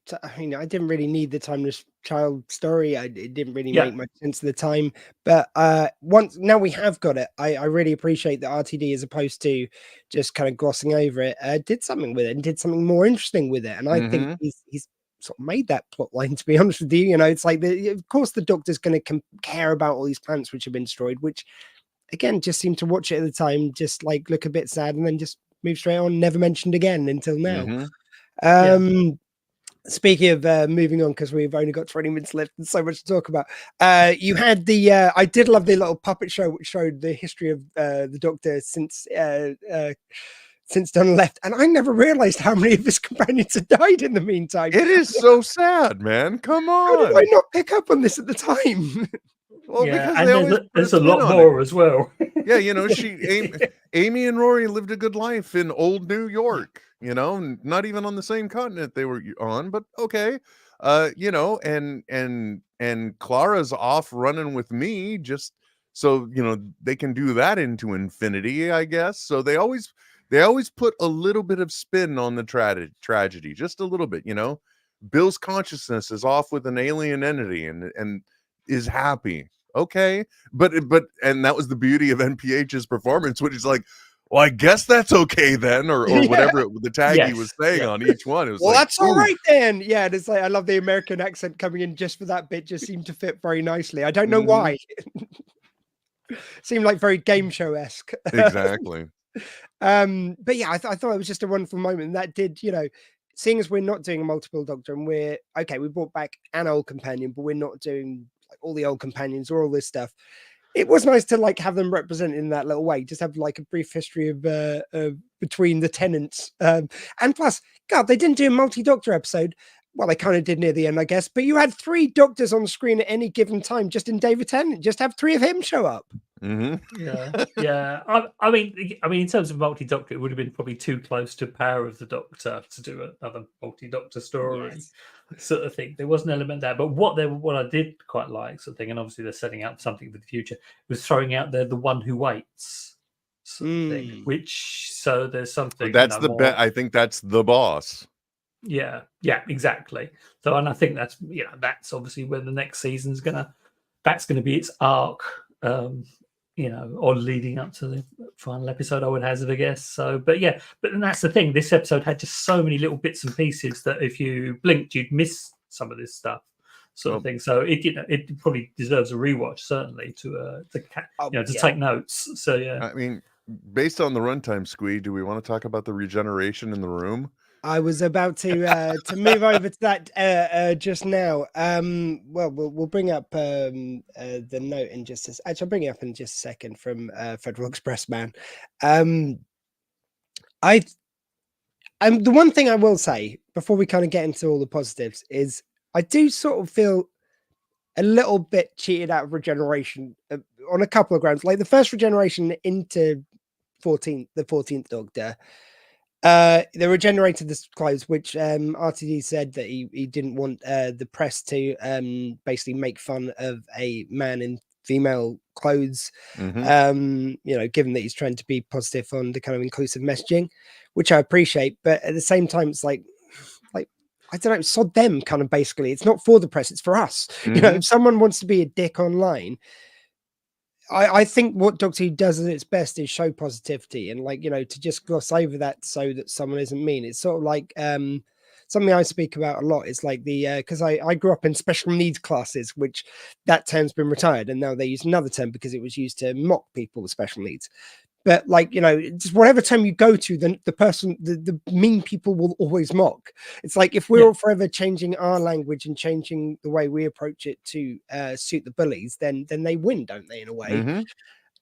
didn't really need the Timeless Child story. It didn't really make much sense at the time. But now we have got it, I really appreciate that RTD, as opposed to just kind of glossing over it, did something with it and did something more interesting with it. And I think he's sort of made that plot line, to be honest with you. It's like, of course the Doctor's going to care about all these planets which have been destroyed, which again just seemed to watch it at the time, just like look a bit sad, and then just move straight on, never mentioned again until now. Speaking of moving on, because we've only got 20 minutes left and so much to talk about, you had the I did love the little puppet show which showed the history of the Doctor since since Donna left, and I never realized how many of his companions had died in the meantime. It is so sad, man. Come How did I on. not pick up on this at the time? Well, yeah, because and they always there's put a lot spin on more as well. Yeah, you know, Amy and Rory lived a good life in old New York, you know, not even on the same continent they were on, but okay. You know, and Clara's off running with me just so, you know, they can do that into infinity, I guess. So they always put a little bit of spin on the tragedy, just a little bit, you know. Bill's consciousness is off with an alien entity and is happy. Okay, but and that was the beauty of NPH's performance, which is like, well, I guess that's okay then, or Yeah. whatever the tag he was Yes, saying yeah. on each one. It was Well, like, that's all ooh. right then. Yeah, and it's like I love the American accent coming in just for that bit. Just seemed to fit very nicely. I don't know why. Seemed like very game show-esque. Exactly. But yeah, I thought it was just a wonderful moment. And that did, you know, seeing as we're not doing a multiple Doctor, and we brought back an old companion, but we're not doing like all the old companions or all this stuff. It was nice to like have them represented in that little way. Just have like a brief history of between the tenants, and plus, God, they didn't do a multi-Doctor episode. Well, they kind of did near the end, I guess. But you had 3 Doctors on screen at any given time, just in David Tennant. Just have 3 of him show up. Yeah. I mean, in terms of multi-Doctor, it would have been probably too close to Power of the Doctor to do another multi-Doctor story, sort of thing. There was an element there, but what I did quite like, sort of thing, and obviously they're setting up something for the future, was throwing out there the one who waits, sort of thing. Which so there's something. That's the bet. I think that's the boss. Yeah, exactly. So, and I think that's that's obviously where the next season's that's gonna be its arc. Or leading up to the final episode, I would hazard a guess. So, but then that's the thing. This episode had just so many little bits and pieces that if you blinked, you'd miss some of this stuff, sort of thing. So it probably deserves a rewatch, certainly to take notes. So yeah, I mean, based on the runtime, Squee, do we want to talk about the regeneration in the room? I was about to move over to that just now. Well, we'll bring up the note in just actually I'll bring it up in just a second from Federal Express Man. The one thing I will say before we kind of get into all the positives is I do sort of feel a little bit cheated out of regeneration on a couple of grounds. Like the first regeneration into the 14th Doctor. They regenerated the clothes, which RTD said that he didn't want the press to basically make fun of a man in female clothes, given that he's trying to be positive on the kind of inclusive messaging, which I appreciate. But at the same time, it's like I don't know, sod them kind of basically. It's not for the press, it's for us. If someone wants to be a dick online, I think what Doctor Who does at its best is show positivity and to just gloss over that so that someone isn't mean. It's sort of like something I speak about a lot. It's like because I grew up in special needs classes, which that term's been retired, and now they use another term because it was used to mock people with special needs. But just whatever term you go to, the person, the mean people will always mock. It's like if we're all forever changing our language and changing the way we approach it to suit the bullies, then they win, don't they? In a way.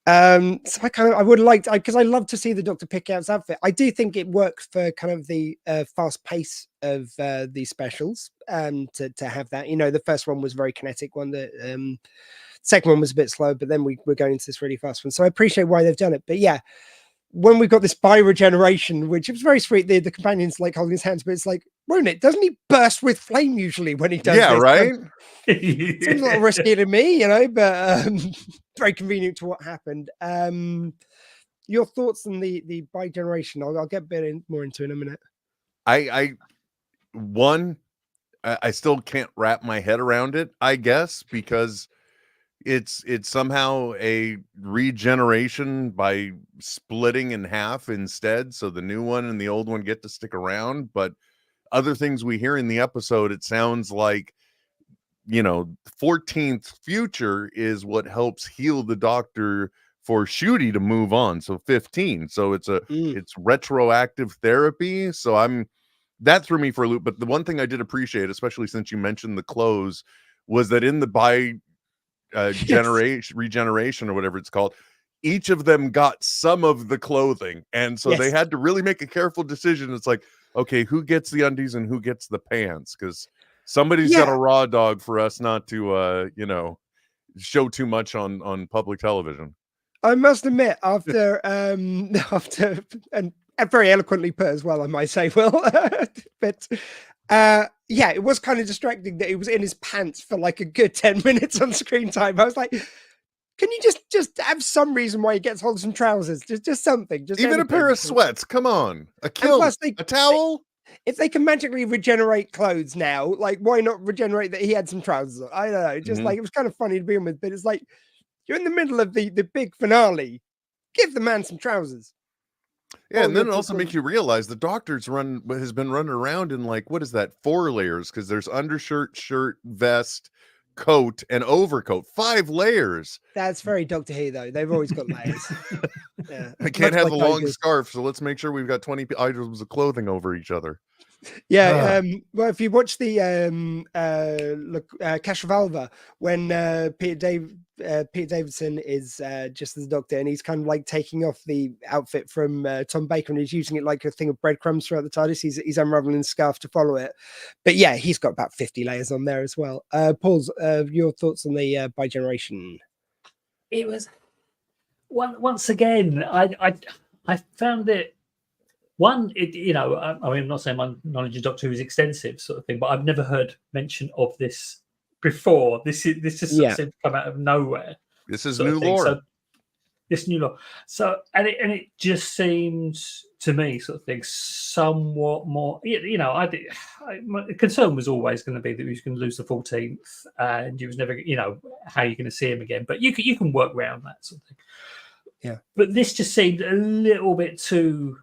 So I would like to, because I love to see the Doctor pick out his outfit. I do think it works for kind of the fast pace of these specials to have that. The first one was very kinetic one. The second one was a bit slow, but then we're going into this really fast one. So I appreciate why they've done it. But yeah, when we've got this bi-regeneration, which was very sweet, the companions like holding his hands, but it's like, won't it? Doesn't he burst with flame usually when he does this? Right? Seems a little risky to me, but very convenient to what happened. Your thoughts on the bi-generation? I'll get a bit more into in a minute. I still can't wrap my head around it, I guess, because it's somehow a regeneration by splitting in half instead, so the new one and the old one get to stick around. But other things we hear in the episode, it sounds like 14th future is what helps heal the Doctor for Ncuti to move on. So 15, so it's retroactive therapy. So that threw me for a loop. But the one thing I did appreciate, especially since you mentioned the clothes, was that in the regeneration or whatever it's called, each of them got some of the clothing, and so they Yes. had to really make a careful decision. It's like, okay, who gets the undies and who gets the pants? Because somebody's got a raw dog for us not to, show too much on public television. I must admit, after after and very eloquently put as well, I might say, Will, but yeah, it was kind of distracting that he was in his pants for like a good 10 minutes on screen time. I was like, can you just have some reason why he gets hold of some trousers? Just something. Just Even a anything. pair of sweats. Come on. A kilt, plus a towel. If they can magically regenerate clothes now, like why not regenerate that he had some trousers on? I don't know. Just like it was kind of funny to begin with, but it's like you're in the middle of the big finale. Give the man some trousers. Yeah, and then it also makes you realize the Doctor's has been running around in like, what is that, 4 layers? Because there's undershirt, shirt, vest, coat, and overcoat. 5 layers. That's very Doctor Who, though. They've always got layers. Yeah, I can't have a long scarf, so let's make sure we've got 20 items of clothing over each other. Yeah, well, if you watch the Castrovalva, when Peter Davidson is just the Doctor, and he's kind of like taking off the outfit from Tom Baker, and he's using it like a thing of breadcrumbs throughout the TARDIS. He's unraveling the scarf to follow it. But yeah, he's got about 50 layers on there as well. Paul's, your thoughts on the Bi-Generation? It was once again, I found it. One, I mean, I'm not saying my knowledge of Doctor Who is extensive, sort of thing, but I've never heard mention of this before. This just sort of seemed to come out of nowhere. This is new lore. So, this new lore. So, and it just seems to me, sort of thing, somewhat more. My concern was always going to be that he was going to lose the 14th, and he was never, how you're going to see him again. But you can work around that sort of thing. Yeah. But this just seemed a little bit too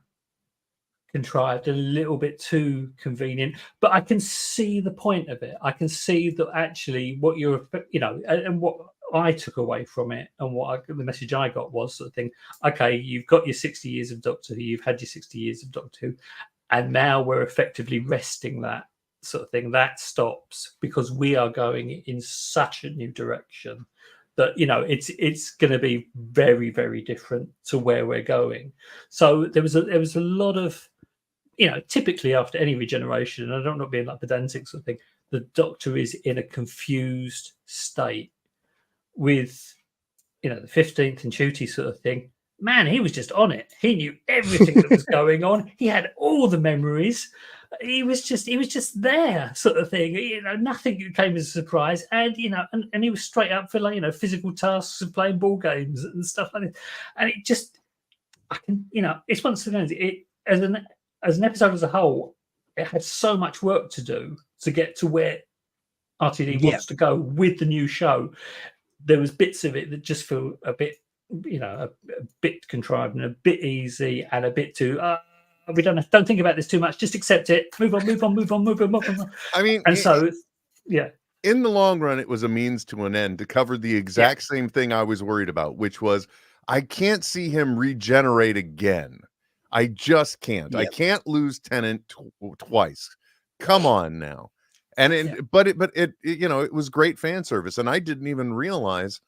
contrived, a little bit too convenient, but I can see the point of it. I can see that actually what you're, and what I took away from it, and the message I got was sort of thing. Okay, you've got your 60 years of Doctor Who, you've had your 60 years of Doctor Who, and now we're effectively resting that sort of thing. That stops because we are going in such a new direction that it's going to be very, very different to where we're going. So there was a lot of, typically after any regeneration, and I don't know, being like pedantic sort of thing, the Doctor is in a confused state with, the 15th and Ncuti sort of thing. Man, he was just on it. He knew everything that was going on. He had all the memories. He was just there, sort of thing. Nothing came as a surprise, and and he was straight up for physical tasks of playing ball games and stuff like that. And it just, it's once again, it as an episode as a whole, it had so much work to do to get to where RTD wants to go with the new show. There was bits of it that just feel a bit, a bit contrived and a bit easy and a bit too. We don't think about this too much. Just accept it. Move on. I mean, and so, yeah. In the long run, it was a means to an end to cover the exact same thing I was worried about, which was I can't see him regenerate again. I just can't. I can't lose Tennant twice. Come on now. And it was great fan service, and I didn't even realize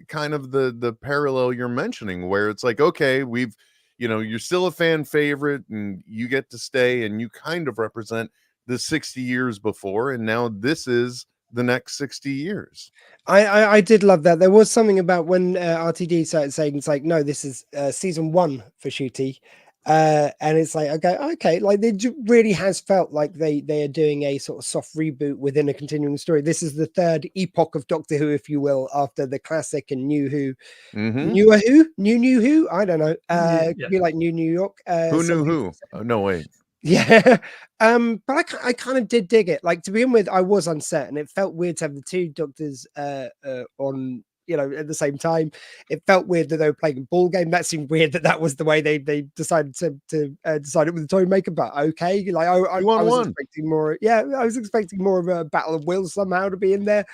kind of the parallel you're mentioning, where it's like, okay, we've, you're still a fan favorite, and you get to stay, and you kind of represent the 60 years before, and now this is the next 60 years. I did love that. There was something about when RTD started saying, it's like, no, this is season 1 for Ncuti. And it's like, okay, like it really has felt like they are doing a sort of soft reboot within a continuing story. This is the 3rd epoch of Doctor Who, if you will, after the classic and New Who. New Who, I don't know. Could be like New York. Who knew who? Oh, no, wait. Yeah. But I kind of did dig it. Like, to begin with, I was uncertain. It felt weird to have the 2 Doctors on, at the same time. It felt weird that they were playing a ball game. That seemed weird that was the way they decided to decide it with the toy maker. But okay, like I was expecting more. Yeah, I was expecting more of a battle of wills somehow to be in there.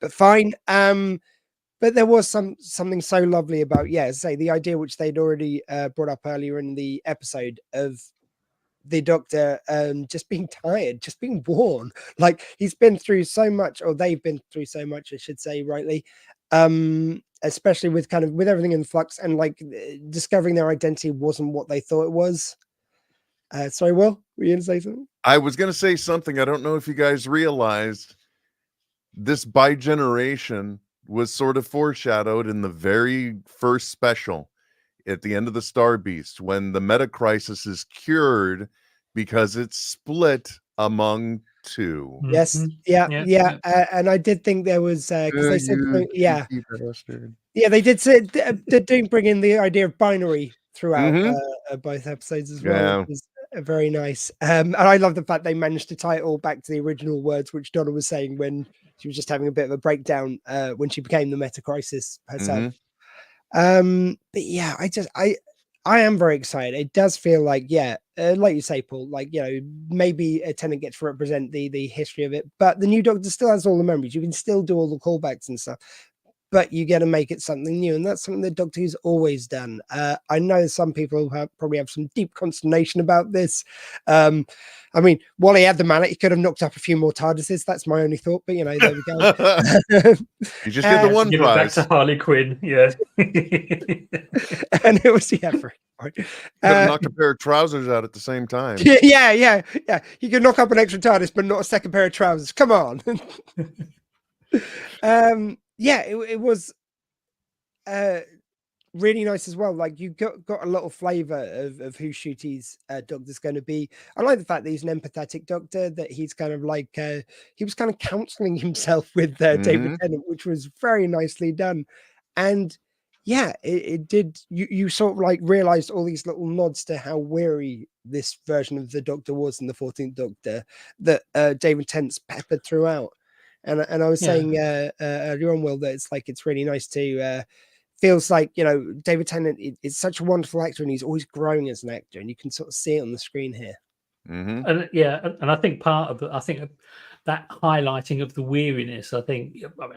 But fine. But there was something so lovely about the idea which they'd already brought up earlier in the episode of the Doctor just being tired, just being worn. Like, he's been through so much, or they've been through so much, I should say, rightly. especially with with everything in flux, and like discovering their identity wasn't what they thought it was. Sorry, Will, were you gonna say something? I was going to say something. I don't know if you guys realized this bi-generation was sort of foreshadowed in the very first special at the end of the Star Beast, when the meta crisis is cured because it's split among two. Yes, Mhm. yeah. And I did think there was because they said, You cheeky bastard. they did say they do bring in the idea of binary throughout both episodes as well, Yeah. which is very nice. And I love the fact they managed to tie it all back to the original words, which Donna was saying when she was just having a bit of a breakdown when she became the meta crisis herself. But yeah, I am very excited. It does feel like, like you say, Paul, like, maybe a Tennant gets to represent the history of it, but the new Doctor still has all the memories. You can still do all the callbacks and stuff, but you got to make it something new, and that's something that Doctor Who's always done. I know some people probably have some deep consternation about this. I mean, while he had the mallet, he could have knocked up a few more TARDISes. That's my only thought, but there we go. You just get the one Give it back prize. to Harley Quinn, yeah. And it was very right. Could have knocked a pair of trousers out at the same time. Yeah. You could knock up an extra TARDIS, but not a second pair of trousers. Come on. It was really nice as well. Like, you got a lot of flavor of who Ncuti's Doctor's going to be. I like the fact that he's an empathetic Doctor, that he's kind of like he was kind of counseling himself with David Tennant, which was very nicely done. And it did. You sort of like realized all these little nods to how weary this version of the Doctor was in the 14th Doctor that David Tennant's peppered throughout. And I was saying earlier on, Will, that it's really nice to feels like, David Tennant is such a wonderful actor, and he's always growing as an actor, and you can sort of see it on the screen here. And I think part of that highlighting of the weariness, I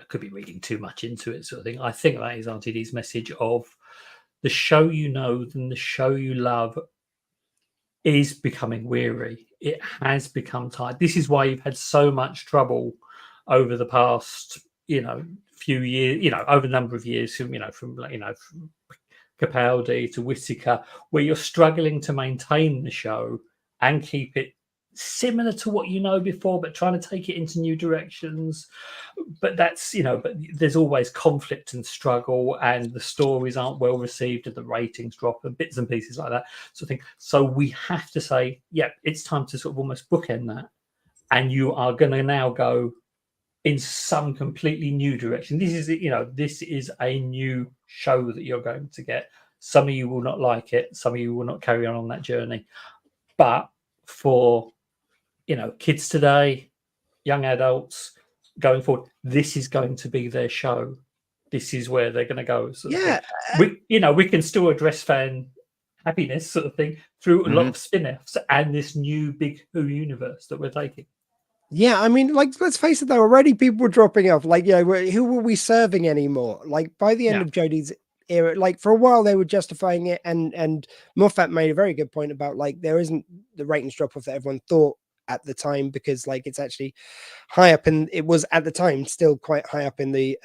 could be reading too much into it, sort of thing. I think that is RTD's message of the show and the show you love is becoming weary. It has become tired. This is why you've had so much trouble over the past, few years, over a number of years, from Capaldi to Whittaker, where you're struggling to maintain the show and keep it similar to what before, but trying to take it into new directions. But that's, but there's always conflict and struggle, and the stories aren't well received, and the ratings drop, and bits and pieces like that sort of thing. So we have to say, it's time to sort of almost bookend that, and you are going to now go in some completely new direction. This is a new show that you're going to get. Some of you will not like it. Some of you will not carry on that journey. But for, kids today, young adults going forward, this is going to be their show. This is where they're going to go. We can still address fan happiness sort of thing through a lot of spin-offs and this new big Who universe that we're taking. Yeah, I mean, like, let's face it, though, already people were dropping off. Like, who were we serving anymore? Like, by the end of Jodie's era, like, for a while they were justifying it, and Moffat made a very good point about, like, there isn't the ratings drop off that everyone thought at the time, because, like, it's actually high up, and it was at the time still quite high up in the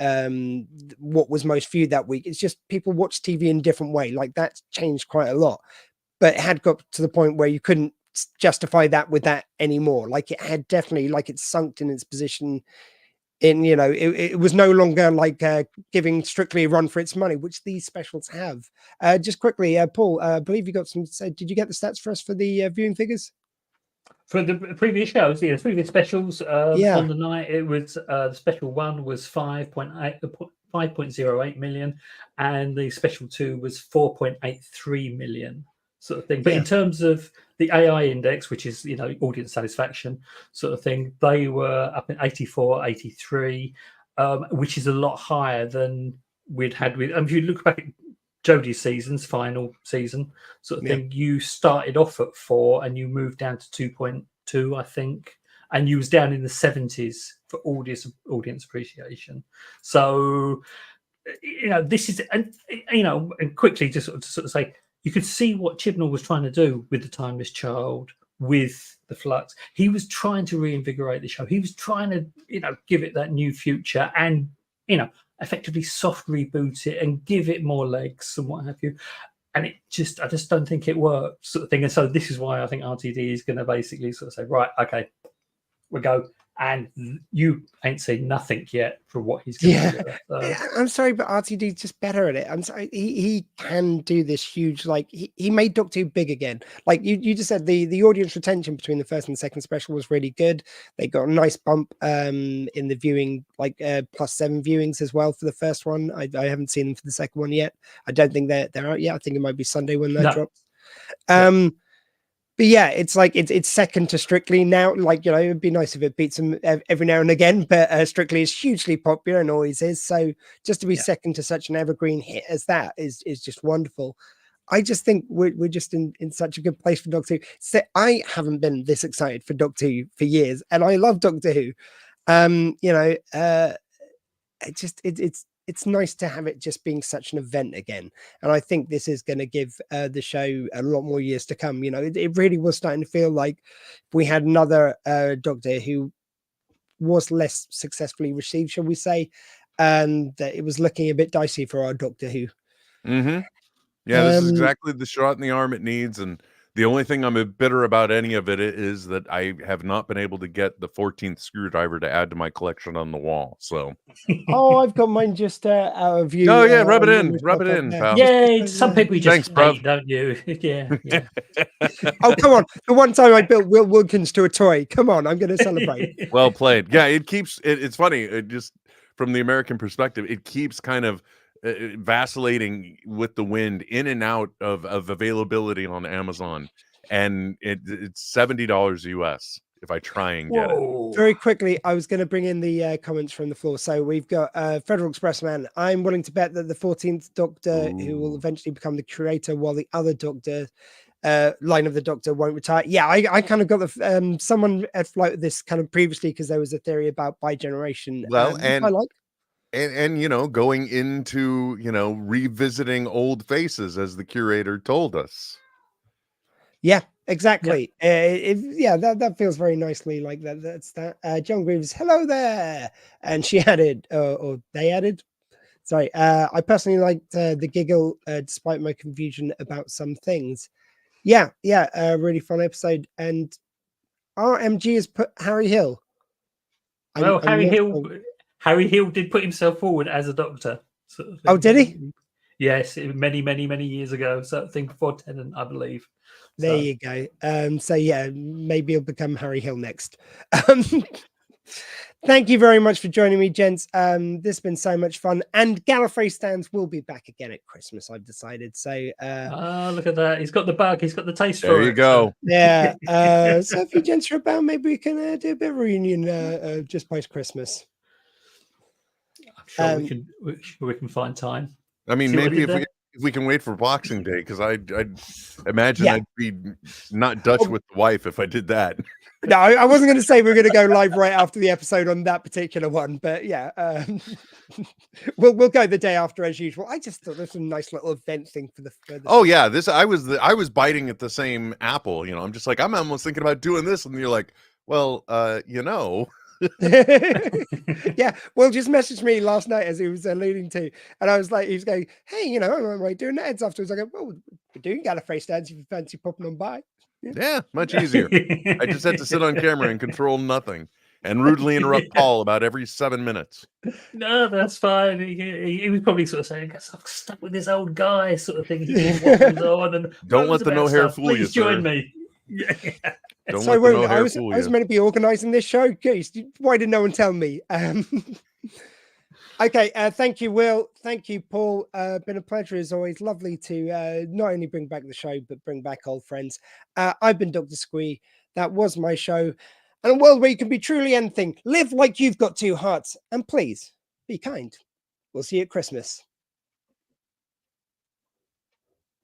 what was most viewed that week. It's just people watch TV in a different way. Like, that's changed quite a lot, but it had got to the point where you couldn't justify that with that anymore. Like, it had definitely, like, it's sunk in its position in, it was no longer like giving strictly a run for its money, which these specials have. Just quickly, Paul, I believe you got some, did you get the stats for us for the viewing figures for the previous shows? The previous specials on the night, it was the special 1 was 5.08 million, and the special 2 was 4.83 million sort of thing. But in terms of the AI index, which is, audience satisfaction sort of thing, they were up in 84, 83, which is a lot higher than we'd had with, if you look back at Jodie's final season sort of thing, you started off at 4 and you moved down to 2.2, I think, and you was down in the 70s for audience appreciation. So, this is, and quickly to sort of say, you could see what Chibnall was trying to do with The Timeless Child, with The Flux. He was trying to reinvigorate the show. He was trying to, give it that new future. And, effectively soft reboot it and give it more legs and what have you. And I just don't think it works, sort of thing. And so this is why I think RTD is going to basically sort of say, right, okay, we'll go. And you ain't seen nothing yet from what he's going to do. So. I'm sorry, but RTD's just better at it. I'm sorry, he can do this huge, like he made Doctor Who big again. Like you just said, the audience retention between the first and second special was really good. They got a nice bump in the viewing, like +7 viewings as well for the first one. I haven't seen them for the second one yet. I don't think they're out yet. I think it might be Sunday when that drops. But yeah, it's like it's second to Strictly now. Like, you know, it'd be nice if it beats them every now and again, but Strictly is hugely popular and always is. So just to be second to such an evergreen hit as that is just wonderful. I just think we're just in such a good place for Doctor Who. So I haven't been this excited for Doctor Who for years, and I love Doctor Who. You know, it's nice to have it just being such an event again. And I think this is going to give the show a lot more years to come. You know, it really was starting to feel like we had another Doctor who was less successfully received, shall we say, and that it was looking a bit dicey for our Doctor Who. Mm-hmm. Yeah, this is exactly the shot in the arm it needs. And the only thing I'm bitter about any of it is that I have not been able to get the 14th screwdriver to add to my collection on the wall. So, I've got mine just out of view. Oh yeah, rub it in, pal. Yeah, some people you just Thanks, hate, don't you? Yeah. Oh, come on. The one time I built Will Wilkins to a toy. Come on, I'm going to celebrate. Well played. Yeah, it keeps it's funny. It just from the American perspective, it keeps kind of vacillating with the wind in and out of availability on Amazon, and it's $70 US if I try and get it. Very quickly, I was going to bring in the comments from the floor. So we've got Federal Express Man. I'm willing to bet that the 14th Doctor, who will eventually become the curator, while the other Doctor, line of the Doctor, won't retire. Yeah, I kind of got the someone had floated this kind of previously because there was a theory about bi-generation. Well, I like. And you know, going into, you know, revisiting old faces, as the curator told us. Yeah, exactly. That feels very nicely like that. That's that. John Greaves, hello there. And she added, or they added, sorry. I personally liked the Giggle, despite my confusion about some things. Yeah, a really fun episode. And RMG has put Harry Hill. Well, Harry Hill did put himself forward as a Doctor. Sort of thing. Oh, did he? Yes, many years ago. So I think before Tennant, I believe. There you go. So yeah, maybe he'll become Harry Hill next. Thank you very much for joining me, gents. This has been so much fun. And Gallifrey Stands will be back again at Christmas, I've decided. So look at that. He's got the bug, he's got the taste for it. There you go. So. Yeah. So if you gents are about, maybe we can do a bit of a reunion just post Christmas. I'm sure we can find time. I mean, maybe if we can wait for Boxing Day, because I'd imagine I'd be not Dutch with the wife if I did that. No, I wasn't going to say we're going to go live right after the episode on that particular one, but yeah, we'll go the day after as usual. I just thought this was a nice little event thing for the. Oh yeah, I was biting at the same apple. You know, I'm just like, I'm almost thinking about doing this, and you're like, well, you know. Yeah, Will just messaged me last night as he was alluding to, and I was like, he was going, hey, you know, I'm doing the heads afterwards. I go, well, we're doing Gallifrey Stands if you fancy popping on by. Yeah, much easier. I just had to sit on camera and control nothing and rudely interrupt Paul about every 7 minutes. No, that's fine. He was probably sort of saying, I'm stuck with this old guy sort of thing. On and don't let the no hair fool you, sir. Join me. Yeah. So I was meant to be organizing this show. Geez, why did no one tell me? Okay, thank you, Will. Thank you, Paul. Been a pleasure as always. Lovely to not only bring back the show, but bring back old friends. I've been Dr. Squee. That was my show. And a world where you can be truly anything. Live like you've got two hearts. And please, be kind. We'll see you at Christmas.